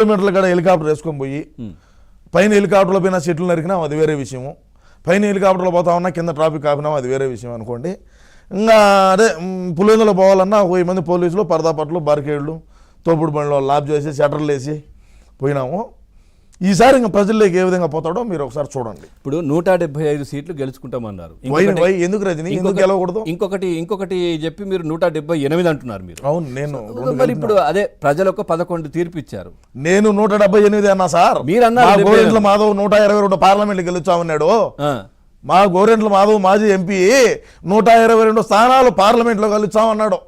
కిలోమీటర్ల కాడ హెలికాప్టర్ వేసుకొని పోయి పైన హెలికాప్టర్లో పోయినా చెట్లు నరికినాం, అది వేరే విషయము. పైన హెలికాప్టర్లో పోతా ఉన్నా కింద ట్రాఫిక్ ఆపినాం, అది వేరే విషయం అనుకోండి. ఇంకా అదే పులివెందులో పోవాలన్నా 1000 మంది పోలీసులు, పరదాపట్లు, బార్కేడ్లు, తోపుడు బండ్లో లాబ్ చేసి షటర్లు వేసి పోయినాము. ఈసారి ఇంకా ప్రజల్లోకి ఏ విధంగా పోతాడో మీరు ఒకసారి చూడండి. ఇప్పుడు 175 సీట్లు గెలుచుకుంటామన్నారు. ఎందుకు రజనీ, ఎందుకు గెలవకూడదు? ఇంకొకటి చెప్పి మీరు 178 అంటున్నారు మీరు. అవును, నేను మరి ఇప్పుడు అదే ప్రజలకు 11 తీర్పు ఇచ్చారు. నేను 178 అన్నా సార్. మీరు అన్నారు గోరెంట్ల మాధవ్ 122 పార్లమెంట్ గెలుచామన్నాడు. మా గోరెంట్ల మాధవ్ మాజీ ఎంపీ 122 స్థానాలు పార్లమెంట్ లో గెలుచామన్నాడు.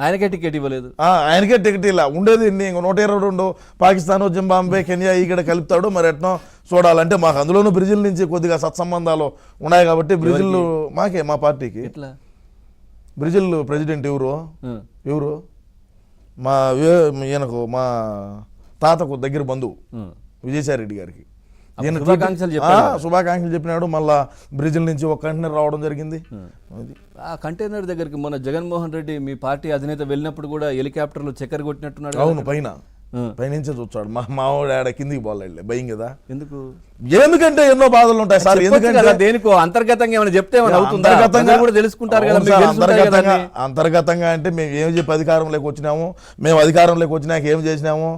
ఆయనకే టికెట్ ఇవ్వలేదు. ఆయనకే టికెట్ ఇలా ఉండేది 122 పాకిస్తాన్, జింబాబ్వే, కెన్యా ఇక్కడ కలుపుతాడు. మరి ఎట్నో చూడాలంటే మాకు అందులోనూ బ్రెజిల్ నుంచి కొద్దిగా సత్సంబంధాలు ఉన్నాయి కాబట్టి బ్రెజిల్ మాకే, మా పార్టీకి. బ్రెజిల్ ప్రెసిడెంట్ ఎవరు మా ఈయనకు మా తాతకు దగ్గర బంధువు విజయసాయి రెడ్డి గారికి శుభాకాంక్షలు చెప్పినాడు. మళ్ళా బ్రెజిల్ నుంచి ఒక కంటైనర్ రావడం జరిగింది. ఆ కంటైనర్ దగ్గరికి మొన్న జగన్మోహన్ రెడ్డి మీ పార్టీ అధినేత వెళ్ళినప్పుడు కూడా హెలికాప్టర్లో చక్కెర కొట్టినట్టున్నాడు. అవును, పైనుంచే చూస్తాడు. మావాడు ఆడ కిందికి పోలే భయం కదా. ఎందుకంటే ఎన్నో బాధలు ఉంటాయి సార్. ఎందుకంటే దేనికో అంతర్గతంగా ఏమైనా చెప్తే కూడా తెలుసుకుంటారు కదా. అంతర్గతంగా అంటే మేము ఏం చెప్పి అధికారంలోకి వచ్చినాము, మేము అధికారంలోకి వచ్చినాక ఏం చేసినాము,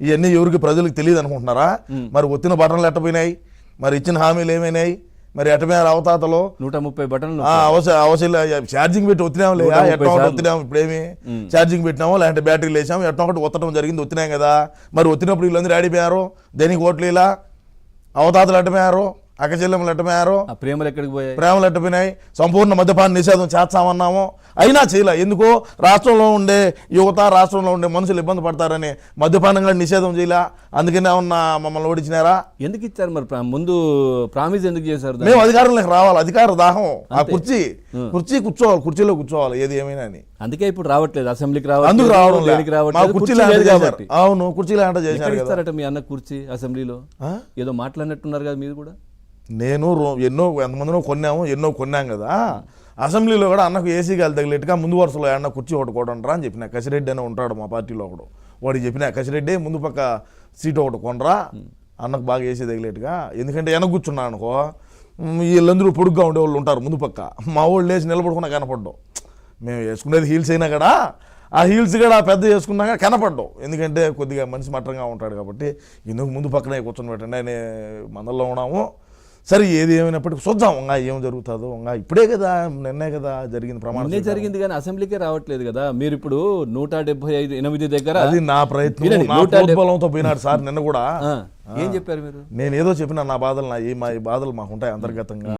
ఇవన్నీ ఎవరికి ప్రజలకు తెలియదు అనుకుంటున్నారా? మరి ఒత్తిన బటన్లు ఎట్టపోయినాయి, మరి ఇచ్చిన హామీలు ఏమైనాయి, మరి ఎట్టపోయినారు అవతాతలో 130 బటన్లు ఛార్జింగ్ పెట్టి ఒత్తినాము లేదా? ఒత్తినాము. ఇప్పుడేమి ఛార్జింగ్ పెట్టినామో లేదంటే బ్యాటరీలు వేసాము, ఒకటి ఒత్తడం జరిగింది, ఒత్తినాం కదా. మరి ఒత్తినప్పుడు వీళ్ళందరూ ఆడిపోయారు. దేనికి ఓట్లు ఇలా అవతాతలు ఎట్టపోయారు, అక్కచెల్లెములు ఎట్టపోయారు, ప్రేమలు ఎక్కడికి పోయాయి, ప్రేమలు ఎట్టపోయినాయి. సంపూర్ణ మద్యపాన నిషేధం చేస్తామన్నాము, అయినా చేయలే. ఎందుకో రాష్ట్రంలో ఉండే యువత, రాష్ట్రంలో ఉండే మనుషులు ఇబ్బంది పడతారని మద్యపానంగా నిషేధం చేయలే. అందుకనే ఉన్న మమ్మల్ని ఓడించినారా? ఎందుకు ఇచ్చారు మరి? ముందు ప్రామిస్ ఎందుకు చేశారు? మేము అధికారంలోకి రావాలి, అధికార దాహం. ఆ కుర్చీ కూర్చోవాలి, కుర్చీలో కూర్చోవాలి ఏది ఏమైనా అని. అందుకే ఇప్పుడు రావట్లేదు, అసెంబ్లీకి రావట్లేదు. అందుకు రావడం లేదు. అవును, కుర్చీలు అంటే చేశారట మీ అన్న కుర్చీ అసెంబ్లీలో. ఏదో మాట్లాడినట్టున్నారు కదా మీరు కూడా. నేను ఎంతమందినో కొన్నాం కదా. అసెంబ్లీలో కూడా అన్నకు ఏసీ గాలి తగిలేట్టుగా ముందు వరుసలో అన్న కుర్చీ ఒకటి కొనరా అని చెప్పిన. కసిరెడ్డి అని ఉంటాడు మా పార్టీలో ఒకడు, వాడికి చెప్పిన కసిరెడ్డి ముందు పక్క సీటు ఒకటి కొనరా అన్నకు బాగా ఏసీ తగిలేట్టుగా. ఎందుకంటే వెనక కూర్చున్నాను అనుకో, వీళ్ళందరూ పొడుగ్గా ఉండేవాళ్ళు ఉంటారు ముందు పక్క. మా వాళ్ళు లేచి నిలబడుకున్నా కనపడ్డావు. మేము వేసుకునేది హీల్స్ అయినా కూడా ఆ హీల్స్ కూడా పెద్ద చేసుకున్నాక కనపడ్డావు. ఎందుకంటే కొద్దిగా మనిషి మట్టంగా ఉంటాడు కాబట్టి ఎందుకు ముందు పక్కనే కూర్చొని పెట్టండి అని మందల్లో ఉన్నాము. సరే, ఏది ఏమైనప్పటికీ చూద్దాం ఇంకా ఏం జరుగుతుందో. ఇంకా ఇప్పుడే కదా, నిన్నే కదా జరిగింది ప్రమాణం జరిగింది కానీ అసెంబ్లీకే రావట్లేదు కదా. మీరు ఇప్పుడు 175 దగ్గర అది నా ప్రయత్నం, నా ప్రోద్బలంతో పోయినాడు సార్. నిన్న కూడా ఏం చెప్పారు మీరు? నేను ఏదో చెప్పిన నా బాధలు, మా బాధలు మాకు ఉంటాయి అంతర్గతంగా.